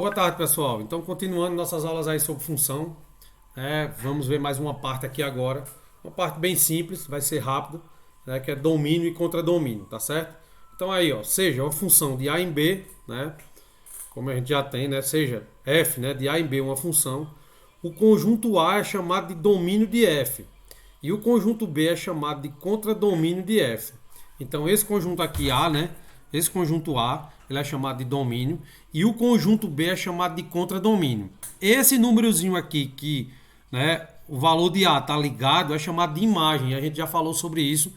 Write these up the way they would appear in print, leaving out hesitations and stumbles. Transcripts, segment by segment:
Boa tarde, pessoal. Então, continuando nossas aulas aí sobre função, vamos ver mais uma parte aqui agora. Uma parte bem simples, vai ser rápido, que é domínio e contradomínio, tá certo? Então aí, ó, seja uma função de A em B, né, como a gente já tem, né, seja f, né, de A em B uma função, o conjunto A é chamado de domínio de f e o conjunto B é chamado de contradomínio de f. Então esse conjunto aqui A, né, esse conjunto A, ele é chamado de domínio e o conjunto B é chamado de contradomínio. Esse númerozinho aqui que, né, o valor de A está ligado é chamado de imagem. A gente já falou sobre isso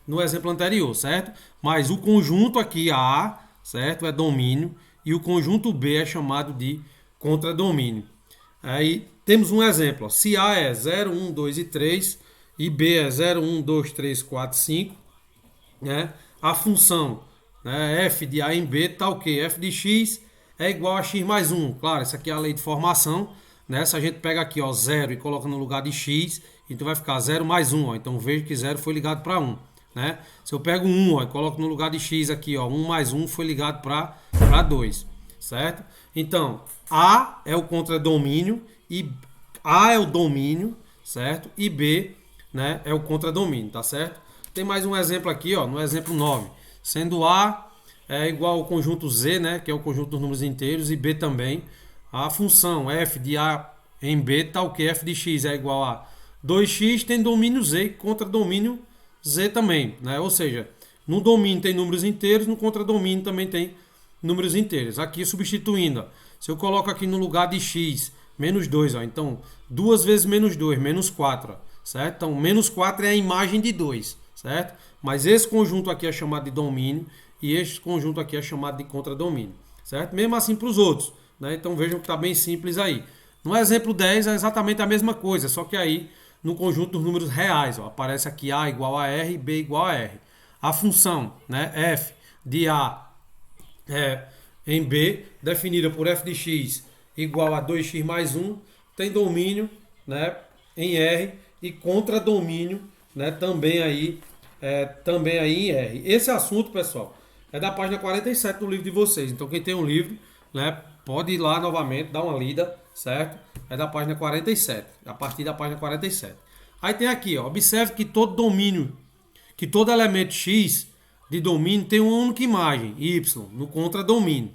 no exemplo anterior, certo? Mas o conjunto aqui A, certo, é domínio e o conjunto B é chamado de contradomínio. Aí temos um exemplo. Ó. Se A é 0, 1, 2 e 3 e B é 0, 1, 2, 3, 4, 5, né? A função, né, f de A em B está o quê? F de x é igual a x mais 1. Claro, essa aqui é a lei de formação. Né? Se a gente pega aqui ó, 0 e coloca no lugar de x, então vai ficar 0 mais 1. Ó. Então veja que 0 foi ligado para 1. Né? Se eu pego 1 ó, e coloco no lugar de x aqui, ó, 1 mais 1 foi ligado para 2. Certo? Então, A é o contradomínio e A é o domínio, certo? E B, né, é o contradomínio, tá certo? Tem mais um exemplo aqui, ó, no exemplo 9. Sendo A é igual ao conjunto Z, né, que é o conjunto dos números inteiros, e B também. A função f de A em B tal que f de x é igual a 2x tem domínio Z e contradomínio Z também, né? Ou seja, no domínio tem números inteiros, no contradomínio também tem números inteiros. Aqui substituindo, ó, se eu coloco aqui no lugar de x menos 2, ó, então 2 vezes menos 2, menos 4, ó, certo? Então menos 4 é a imagem de 2, certo? Mas esse conjunto aqui é chamado de domínio e este conjunto aqui é chamado de contradomínio, certo? Mesmo assim para os outros, né? Então vejam que está bem simples aí. No exemplo 10 é exatamente a mesma coisa, só que aí no conjunto dos números reais, ó, aparece aqui A igual a R e B igual a R. A função, né, f de A em B, definida por f de x igual a 2x mais 1, tem domínio, né, em R e contradomínio, né, também aí em R. Esse assunto, pessoal, é da página 47 do livro de vocês. Então quem tem um livro, né, pode ir lá novamente, dar uma lida, certo? É da página 47, a partir da página 47. Aí tem aqui, ó, observe que todo domínio, que todo elemento x de domínio tem uma única imagem, y, no contradomínio.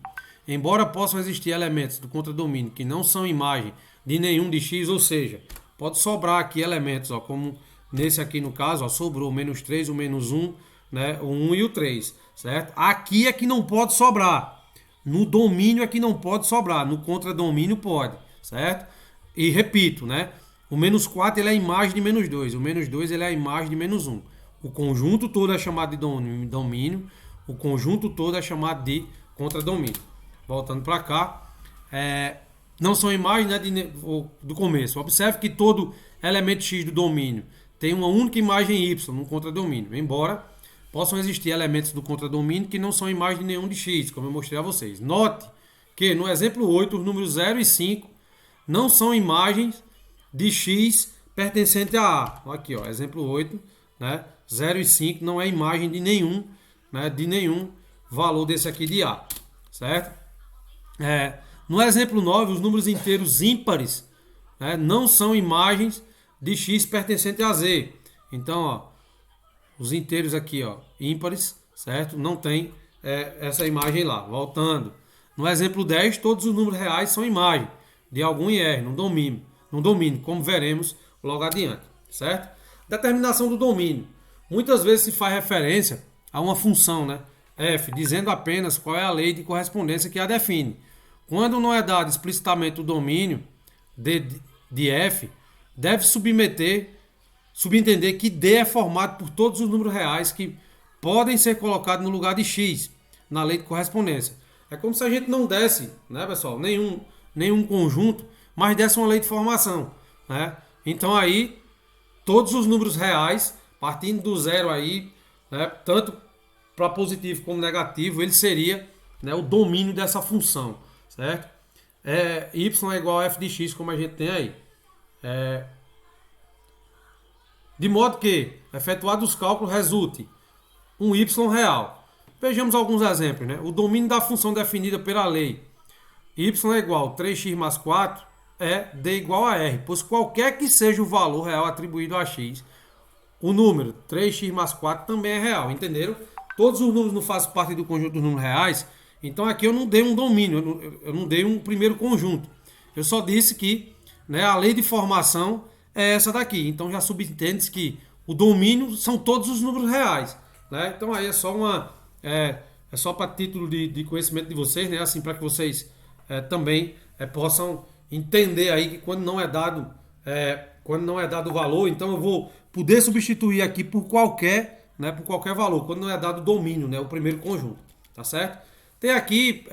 Embora possam existir elementos do contradomínio que não são imagem de nenhum de x, ou seja, pode sobrar aqui elementos, ó, como nesse aqui no caso, ó, sobrou o menos 3, o menos 1, né, o 1 e o 3, certo? Aqui é que não pode sobrar. No domínio é que não pode sobrar, no contradomínio pode, certo? E repito, né? O menos 4 ele é a imagem de menos 2, o menos 2 ele é a imagem de menos 1. O conjunto todo é chamado de domínio, o conjunto todo é chamado de contradomínio. Voltando para cá, não são imagens, né, do começo. Observe que todo elemento x do domínio tem uma única imagem y no contradomínio, embora possam existir elementos do contradomínio que não são imagem de nenhum de x, como eu mostrei a vocês. Note que no exemplo 8, os números 0 e 5 não são imagens de x pertencente a A. Aqui, ó, exemplo 8, né? 0 e 5 não é imagem de nenhum, né, de nenhum valor desse aqui de A, certo? No exemplo 9, os números inteiros ímpares, né, não são imagens de x pertencente a Z. Então, ó, os inteiros aqui, ó, ímpares, certo? Não tem essa imagem lá. Voltando. No exemplo 10, todos os números reais são imagem de algum IR, no domínio, como veremos logo adiante, certo? Determinação do domínio. Muitas vezes se faz referência a uma função, né, f, dizendo apenas qual é a lei de correspondência que a define. Quando não é dado explicitamente o domínio de f, deve subentender que D é formado por todos os números reais que podem ser colocados no lugar de x na lei de correspondência. É como se a gente não desse, né, pessoal, nenhum conjunto, mas desse uma lei de formação, né? Então aí todos os números reais, partindo do zero aí, né, tanto para positivo como negativo, ele seria, né, o domínio dessa função, certo? Y é igual a f de x, como a gente tem aí. De modo que, efetuados os cálculos, resulte y real. Vejamos alguns exemplos. Né? O domínio da função definida pela lei y é igual a 3x mais 4 é d igual a r, pois qualquer que seja o valor real atribuído a x, o número 3x mais 4 também é real, entenderam? Todos os números não fazem parte do conjunto dos números reais, então aqui eu não dei um domínio, eu não dei um primeiro conjunto. Eu só disse que, né, a lei de formação é essa daqui, então já subentende que o domínio são todos os números reais, né? Então aí é só é só para título de conhecimento de vocês, né? Assim, para que vocês também possam entender aí que quando não é dado o valor, então eu vou poder substituir aqui por qualquer, né, por qualquer valor, quando não é dado o domínio, né, o primeiro conjunto, tá certo? Tem aqui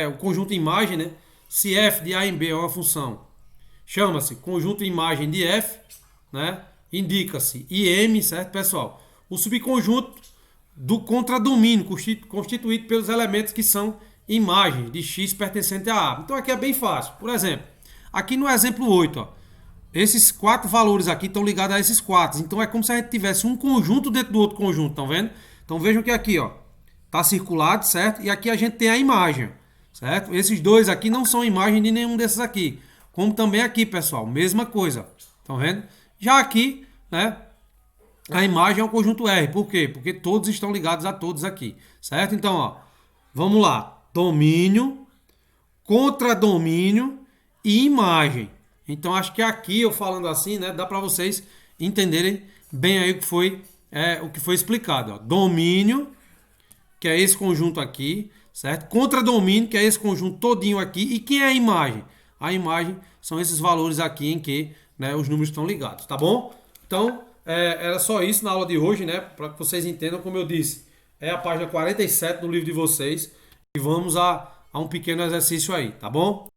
o conjunto imagem, né? Se f de a em b é uma função, chama-se conjunto imagem de f, né? Indica-se IM, certo, pessoal? O subconjunto do contradomínio, constituído pelos elementos que são imagens de x pertencente a A. Então aqui é bem fácil. Por exemplo, aqui no exemplo 8, ó, esses quatro valores aqui estão ligados a esses quatro. Então é como se a gente tivesse um conjunto dentro do outro conjunto, estão vendo? Então vejam que aqui, ó, tá circulado, certo? E aqui a gente tem a imagem, certo? Esses dois aqui não são imagem de nenhum desses aqui. Como também aqui, pessoal, mesma coisa. Estão vendo? Já aqui, né, a imagem é o conjunto R. Por quê? Porque todos estão ligados a todos aqui, certo? Então, ó, vamos lá. Domínio, contradomínio e imagem. Então, acho que aqui, eu falando assim, né, dá para vocês entenderem bem aí o que foi explicado. Ó. Domínio, que é esse conjunto aqui, certo? Contradomínio, que é esse conjunto todinho aqui. E quem é a imagem? A imagem são esses valores aqui em que, né, os números estão ligados, tá bom? Então, era só isso na aula de hoje, né? Para que vocês entendam, como eu disse, é a página 47 do livro de vocês. E vamos a um pequeno exercício aí, tá bom?